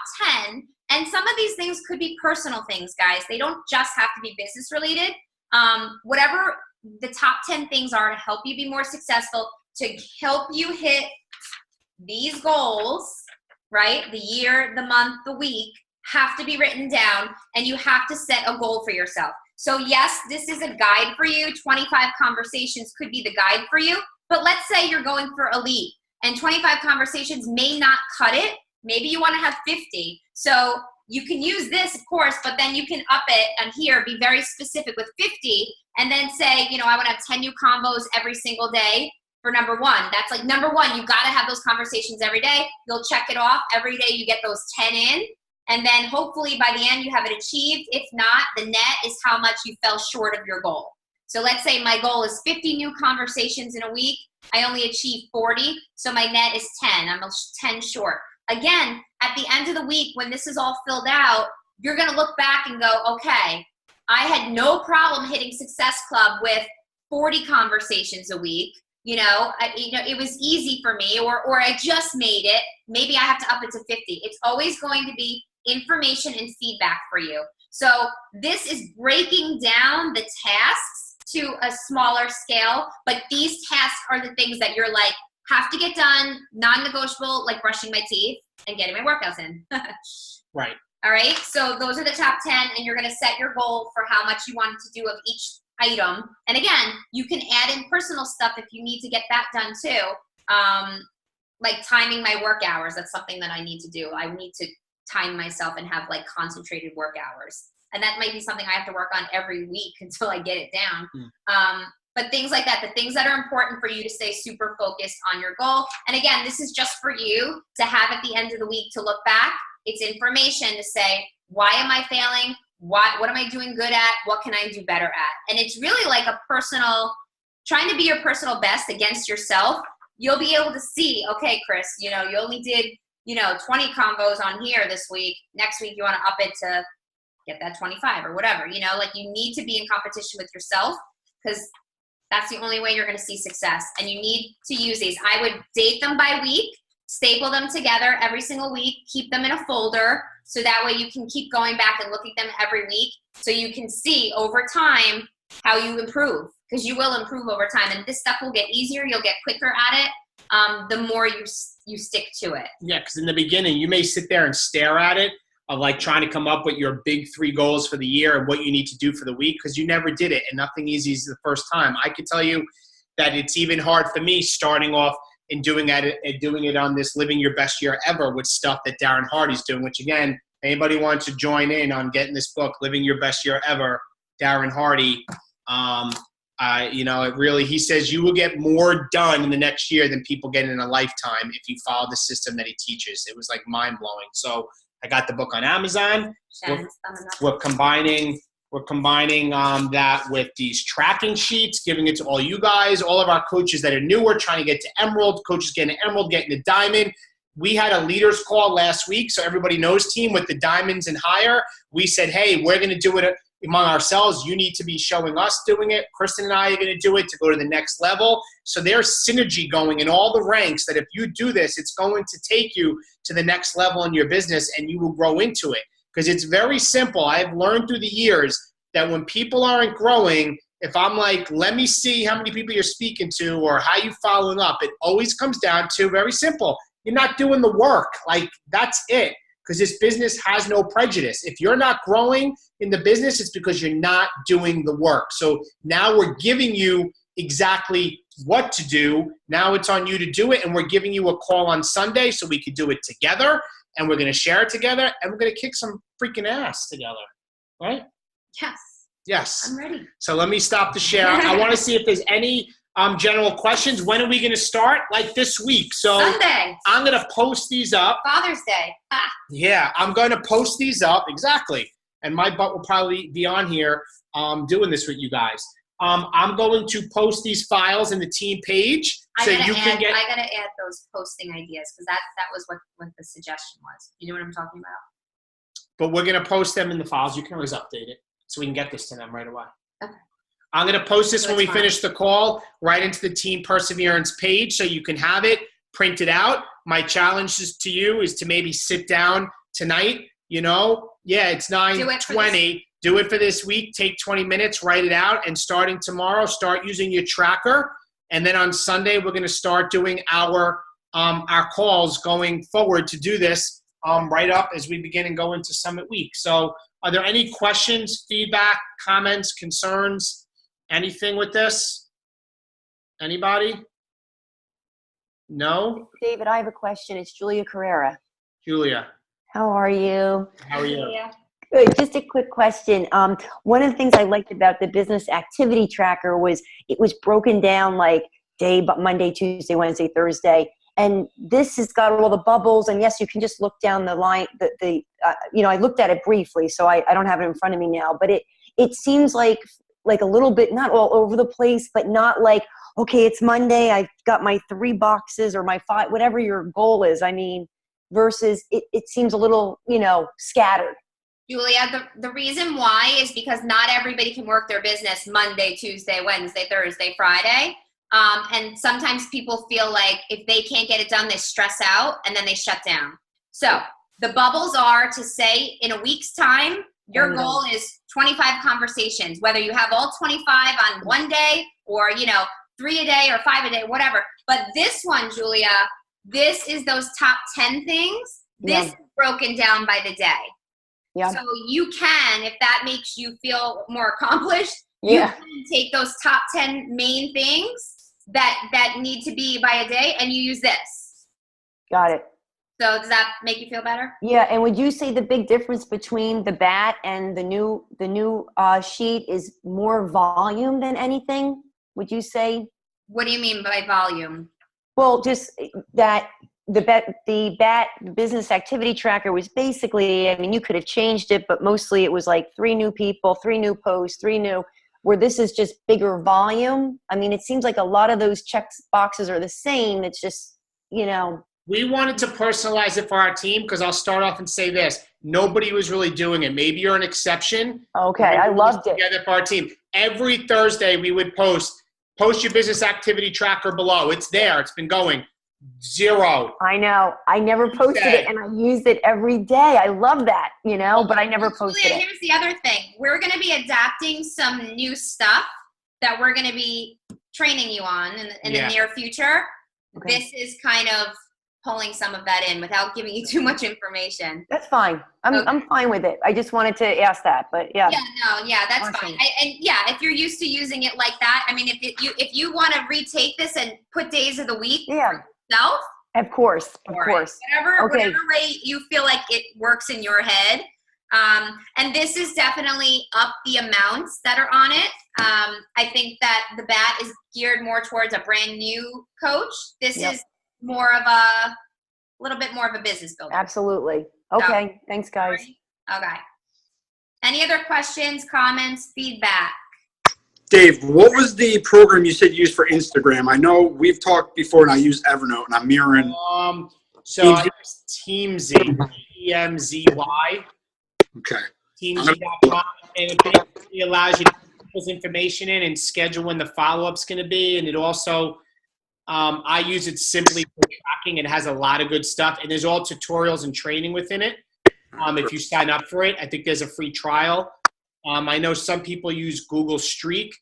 10? And some of these things could be personal things, guys. They don't just have to be business-related. Whatever the top 10 things are to help you be more successful, to help you hit these goals, right? The year, the month, the week, have to be written down, and you have to set a goal for yourself. So yes, this is a guide for you. 25 conversations could be the guide for you, but let's say you're going for elite and 25 conversations may not cut it. Maybe you want to have 50. So you can use this, of course, but then you can up it and here be very specific with 50 and then say, you know, I want to have 10 new combos every single day. For number 1, that's like number 1, you got to have those conversations every day. You'll check it off every day. You get those 10 in, and then hopefully by the end you have it achieved. If not, the net is how much you fell short of your goal. So let's say my goal is 50 new conversations in a week. I only achieved 40, so my net is 10. I'm 10 short. Again, at the end of the week, when this is all filled out, you're going to look back and go, okay, I had no problem hitting Success Club with 40 conversations a week. You know, it was easy for me, or I just made it. Maybe I have to up it to 50. It's always going to be information and feedback for you. So this is breaking down the tasks to a smaller scale, but these tasks are the things that you're like, have to get done, non-negotiable, like brushing my teeth and getting my workouts in. Right. All right. So those are the top 10, and you're going to set your goal for how much you want to do of each item. And again, you can add in personal stuff if you need to get that done too. Like timing my work hours. That's something that I need to do. I need to time myself and have like concentrated work hours. And that might be something I have to work on every week until I get it down. But things like that, the things that are important for you to stay super focused on your goal. And again, this is just for you to have at the end of the week to look back. It's information to say, why am I failing? What am I doing good at? What can I do better at? And it's really like a personal, trying to be your personal best against yourself. You'll be able to see, okay, Chris, you know, you only did 20 combos on here this week. Next week, you want to up it to get that 25 or whatever. Like you need to be in competition with yourself because that's the only way you're going to see success. And you need to use these. I would date them by week, staple them together every single week, keep them in a folder so that way you can keep going back and look at them every week so you can see over time how you improve, because you will improve over time. And this stuff will get easier. You'll get quicker at it the more you stick to it. Yeah, because in the beginning, you may sit there and stare at it of like trying to come up with your big 3 goals for the year and what you need to do for the week because you never did it and nothing easy is the first time. I could tell you that it's even hard for me starting off and doing it on this Living Your Best Year Ever with stuff that Darren Hardy's doing, which again, anybody wants to join in on getting this book, Living Your Best Year Ever, Darren Hardy, it really, he says you will get more done in the next year than people get in a lifetime if you follow the system that he teaches. It was like mind blowing. So I got the book on Amazon. We're combining that with these tracking sheets, giving it to all you guys, all of our coaches that are newer, trying to get to Emerald, coaches getting to Emerald, getting to Diamond. We had a leaders call last week, so everybody knows team with the Diamonds and higher. We said, hey, we're going to do it among ourselves. You need to be showing us doing it. Kristen and I are going to do it to go to the next level. So there's synergy going in all the ranks that if you do this, it's going to take you to the next level in your business and you will grow into it. Because it's very simple. I've learned through the years that when people aren't growing, if I'm like, let me see how many people you're speaking to or how you following up, it always comes down to very simple. You're not doing the work. Like, that's it. Because this business has no prejudice. If you're not growing in the business, it's because you're not doing the work. So now we're giving you exactly what to do. Now it's on you to do it, and we're giving you a call on Sunday so we could do it together, and we're going to share it together, and we're going to kick some freaking ass together, right? Yes. Yes. I'm ready. So let me stop the share. I want to see if there's any general questions. When are we going to start? Like this week. So Sunday. I'm going to post these up. Father's Day. Yeah, I'm going to post these up. Exactly. And my butt will probably be on here doing this with you guys. I'm going to post these files in the team page so you can get. I got to add those posting ideas because that was what the suggestion was. You know what I'm talking about? But we're going to post them in the files. You can always update it so we can get this to them right away. Okay. I'm going to post this when we finish the call right into the Team Perseverance page so you can have it, print it out. My challenge to you is to maybe sit down tonight, it's 9:20. Do it for this week. Take 20 minutes, write it out, and starting tomorrow, start using your tracker. And then on Sunday, we're going to start doing our calls going forward to do this right up as we begin and go into Summit Week. So are there any questions, feedback, comments, concerns? Anything with this? Anybody? No? David, I have a question. It's Julia Carrera. Julia. How are you? How are you? Yeah. Good. Just a quick question. One of the things I liked about the business activity tracker was it was broken down like Monday, Tuesday, Wednesday, Thursday. And this has got all the bubbles. And yes, you can just look down the line. I looked at it briefly, so I don't have it in front of me now. But it seems like a little bit, not all over the place, but not like, okay, it's Monday, I've got my 3 boxes or my 5, whatever your goal is. I mean, versus it seems a little, scattered. Julia, the reason why is because not everybody can work their business Monday, Tuesday, Wednesday, Thursday, Friday. And sometimes people feel like if they can't get it done, they stress out and then they shut down. So the bubbles are to say in a week's time, your goal is 25 conversations, whether you have all 25 on one day or, 3 a day or 5 a day, whatever. But this one, Julia, this is those top 10 things. This is broken down by the day. Yeah. So you can, if that makes you feel more accomplished, you can take those top 10 main things that need to be by a day and you use this. Got it. So does that make you feel better? Yeah, and would you say the big difference between the BAT and the new sheet is more volume than anything? Would you say? What do you mean by volume? Well, just that the BAT business activity tracker was basically, I mean, you could have changed it, but mostly it was like 3 new people, 3 new posts, 3 new, where this is just bigger volume. I mean, it seems like a lot of those check boxes are the same. It's just, We wanted to personalize it for our team because I'll start off and say this. Nobody was really doing it. Maybe you're an exception. Okay, I loved it. Together for our team. Every Thursday we would post your business activity tracker below. It's there. It's been going. 0. I know. I never posted it, and I use it every day. I love that, but I never posted Julia, it. here's the other thing. We're going to be adapting some new stuff that we're going to be training you on in the near future. Okay. This is kind of pulling some of that in without giving you too much information. That's fine. I'm fine with it. I just wanted to ask that, but yeah. That's Awesome. fine. If you're used to using it like that, I mean, if you want to retake this and put days of the week for yourself, of course. whatever way you feel like it works in your head. And this is definitely up the amounts that are on it. I think that the BAT is geared more towards a brand new coach. This is more of a little bit more of a business builder. Absolutely. Okay. Thanks, guys. Okay. Any other questions, comments, feedback? Dave, what was the program you said you used for Instagram? I know we've talked before, and I use Evernote, and I'm mirroring. So I use Teamzy, TMZY. Okay. Teamzy.com, and it basically allows you to put people's information in and schedule when the follow-up's going to be, and it also I use it simply for tracking. It has a lot of good stuff, and there's all tutorials and training within it. If you sign up for it, I think there's a free trial. I know some people use Google Streak.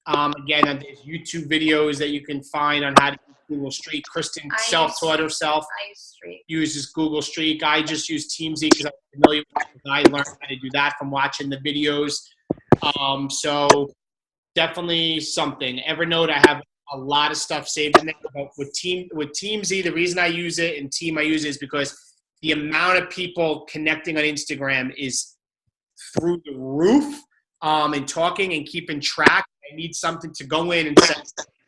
Again, there's YouTube videos that you can find on how to use Google Streak. Kristen self-taught herself. I use Streak. Uses Google Streak. I just use Teamzy because I'm familiar with it. I learned how to do that from watching the videos. So definitely something. Evernote, I have a lot of stuff saved in there. But with Teamzy, the reason I use it and Team I use it is because the amount of people connecting on Instagram is through the roof, and talking and keeping track. I need something to go in and say,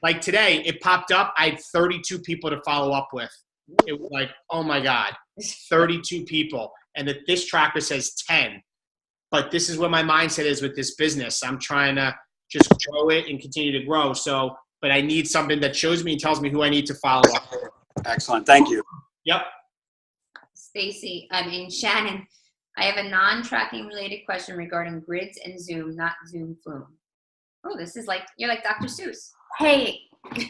like today, it popped up. I had 32 people to follow up with. It was like, oh my God, 32 people. And this tracker says 10. But this is where my mindset is with this business. I'm trying to just grow it and continue to grow. So, but I need something that shows me and tells me who I need to follow up with. Excellent. Thank you. Yep. Shannon, I have a non-tracking related question regarding grids and Zoom, not Zoom Flume. Oh, this is you're like Dr. Seuss. Hey,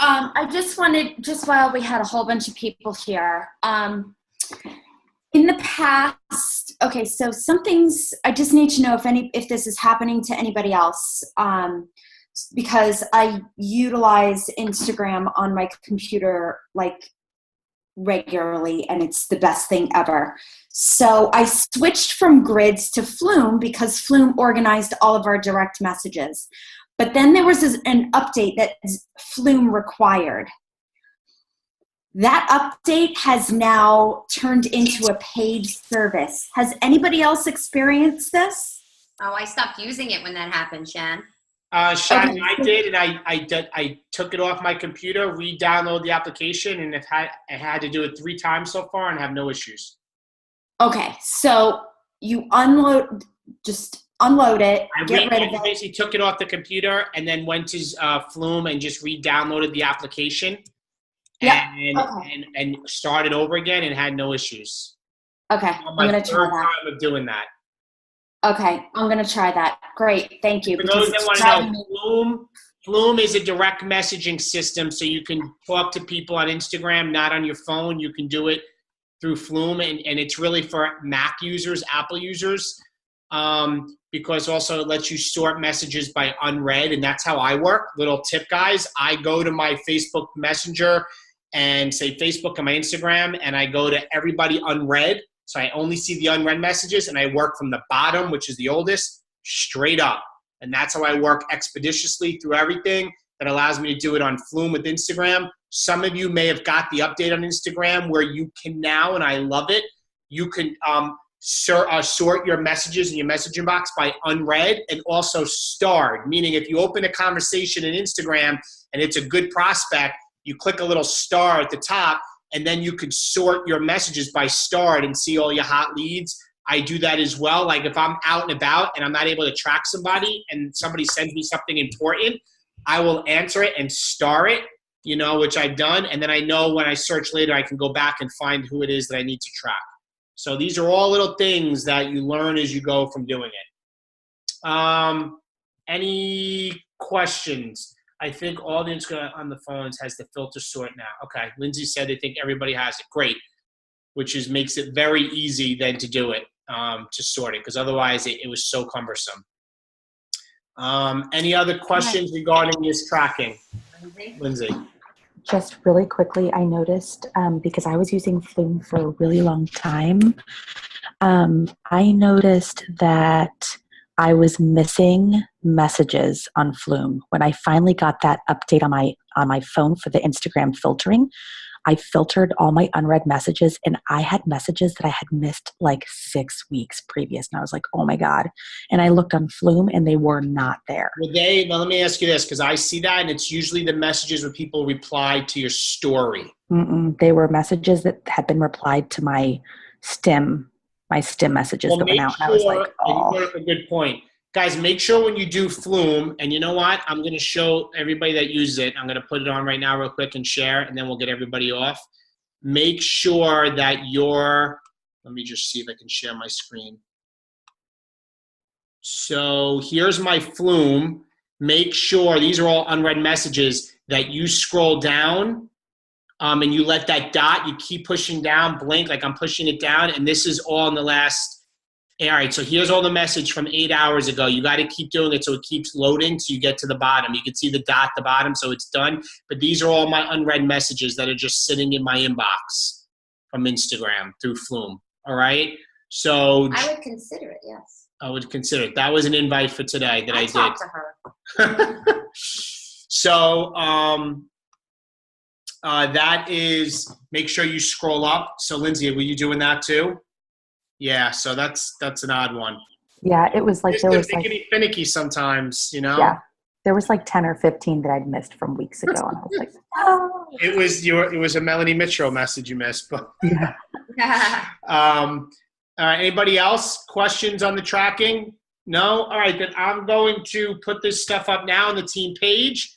I just wanted, just while we had a whole bunch of people here, in the past, okay, so some things, I just need to know if this is happening to anybody else, because I utilize Instagram on my computer regularly, and it's the best thing ever. So I switched from grids to Flume because Flume organized all of our direct messages. But then there was an update that Flume required. That update has now turned into a paid service. Has anybody else experienced this? Oh, I stopped using it when that happened, Shan. Shannon, I did, and I took it off my computer, re-downloaded the application, and I had to do it 3 times so far and have no issues. Okay, so you unload it, get rid of it. I basically took it off the computer and then went to Flume and just re-downloaded the application and started over again and had no issues. Okay, I'm going to try that. Time of doing that. Okay, I'm going to try that. Great, thank you. For those that want to know, Flume is a direct messaging system, so you can talk to people on Instagram, not on your phone. You can do it through Flume, and it's really for Mac users, Apple users, because also it lets you sort messages by unread, and that's how I work. Little tip, guys. I go to my Facebook Messenger and say Facebook on my Instagram, and I go to everybody unread. So I only see the unread messages, and I work from the bottom, which is the oldest, straight up. And that's how I work expeditiously through everything. That allows me to do it on Flume with Instagram. Some of you may have got the update on Instagram where you can now, and I love it, you can sort your messages in your messaging box by unread and also starred, meaning if you open a conversation in Instagram and it's a good prospect, you click a little star at the top, and then you could sort your messages by starred and see all your hot leads. I do that as well. Like if I'm out and about and I'm not able to track somebody and somebody sends me something important, I will answer it and star it which I've done. And then I know when I search later, I can go back and find who it is that I need to track. So these are all little things that you learn as you go from doing it. Any questions? I think audience on the phones has the filter sort now. Okay, Lindsay said they think everybody has it. Great, which makes it very easy then to do it, to sort it, because otherwise it was so cumbersome. Any other questions regarding this tracking? Lindsay? Just really quickly, I noticed, because I was using Flume for a really long time, I noticed that I was missing messages on Flume. When I finally got that update on my phone for the Instagram filtering, I filtered all my unread messages, and I had messages that I had missed like 6 weeks previous. And I was like, oh my God. And I looked on Flume and they were not there. Now let me ask you this, because I see that, and it's usually the messages where people reply to your story. They were messages that had been replied to my stim messages that went out. And I was like, oh. A good point. Guys, make sure when you do Flume, and you know what? I'm going to show everybody that uses it. I'm going to put it on right now real quick and share, and then we'll get everybody off. Make sure that let me just see if I can share my screen. So here's my Flume. Make sure, these are all unread messages, that you scroll down and you let that dot, you keep pushing down, blink like I'm pushing it down, and this is all in the last. All right, so here's all the message from 8 hours ago. You got to keep doing it so it keeps loading so you get to the bottom. You can see the dot at the bottom, so it's done. But these are all my unread messages that are just sitting in my inbox from Instagram through Flume. All right? So I would consider it, yes. I would consider it. That was an invite for today that I did. Talked to her. So that is, make sure you scroll up. So Lindsay, were you doing that too? Yeah, so that's an odd one. Yeah, it was like they can be finicky sometimes, Yeah, there was like 10 or 15 that I'd missed from weeks ago, and I was like, oh. It was a Melanie Mitchell message you missed, but yeah. Anybody else? Questions on the tracking? No? All right, then I'm going to put this stuff up now on the team page.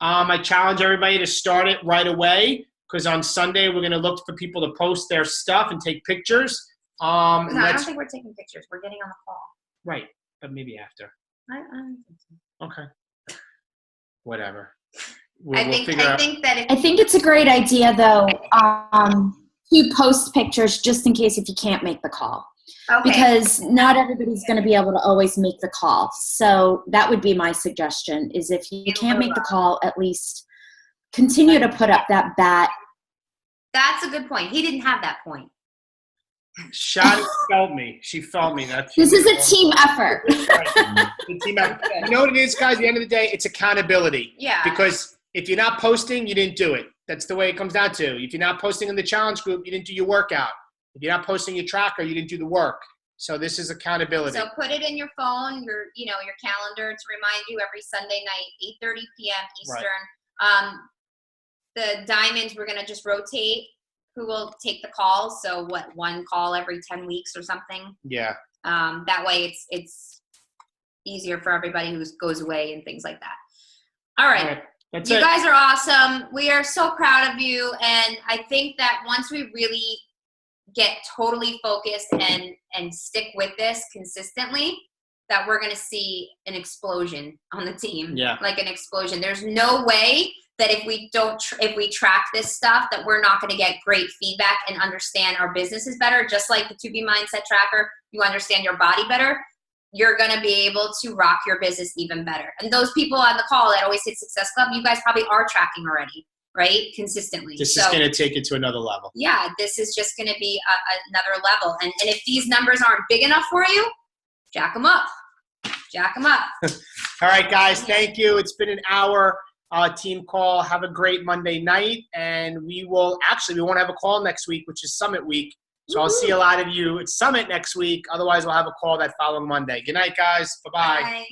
I challenge everybody to start it right away, because on Sunday we're going to look for people to post their stuff and take pictures. No, I don't think we're taking pictures. We're getting on the call. Right, but maybe after. I don't think so. Okay. Whatever. I think it's a great idea, though, to post pictures just in case if you can't make the call. Okay. Because not everybody's going to be able to always make the call. So that would be my suggestion, is if you can't make the call, at least continue to put up that bat. That's a good point. He didn't have that point. Shadi felt me. She felt me. This is a team effort. Team effort. You know what it is, guys? At the end of the day, it's accountability. Yeah. Because if you're not posting, you didn't do it. That's the way it comes down to. If you're not posting in the challenge group, you didn't do your workout. If you're not posting your tracker, you didn't do the work. So this is accountability. So put it in your phone, your calendar to remind you every Sunday night, 8:30 p.m. Eastern. Right. The diamonds, we're gonna just rotate who will take the calls. So one call every 10 weeks or something? Yeah. That way it's easier for everybody who goes away and things like that. All right. You guys are awesome. We are so proud of you. And I think that once we really get totally focused and stick with this consistently, that we're going to see an explosion on the team. Yeah. Like an explosion. There's no way that if we track this stuff, that we're not going to get great feedback and understand our businesses better. Just like the 2B Mindset Tracker, you understand your body better, you're going to be able to rock your business even better. And those people on the call that always hit Success Club, you guys probably are tracking already, right? Consistently. This is going to take it to another level. Yeah, this is just going to be another level. And if these numbers aren't big enough for you, jack them up. Jack them up. All right, guys, thank you. It's been an hour team call. Have a great Monday night. And we won't have a call next week, which is Summit Week. So I'll see a lot of you at Summit next week. Otherwise, we'll have a call that following Monday. Good night, guys. Bye-bye. Bye.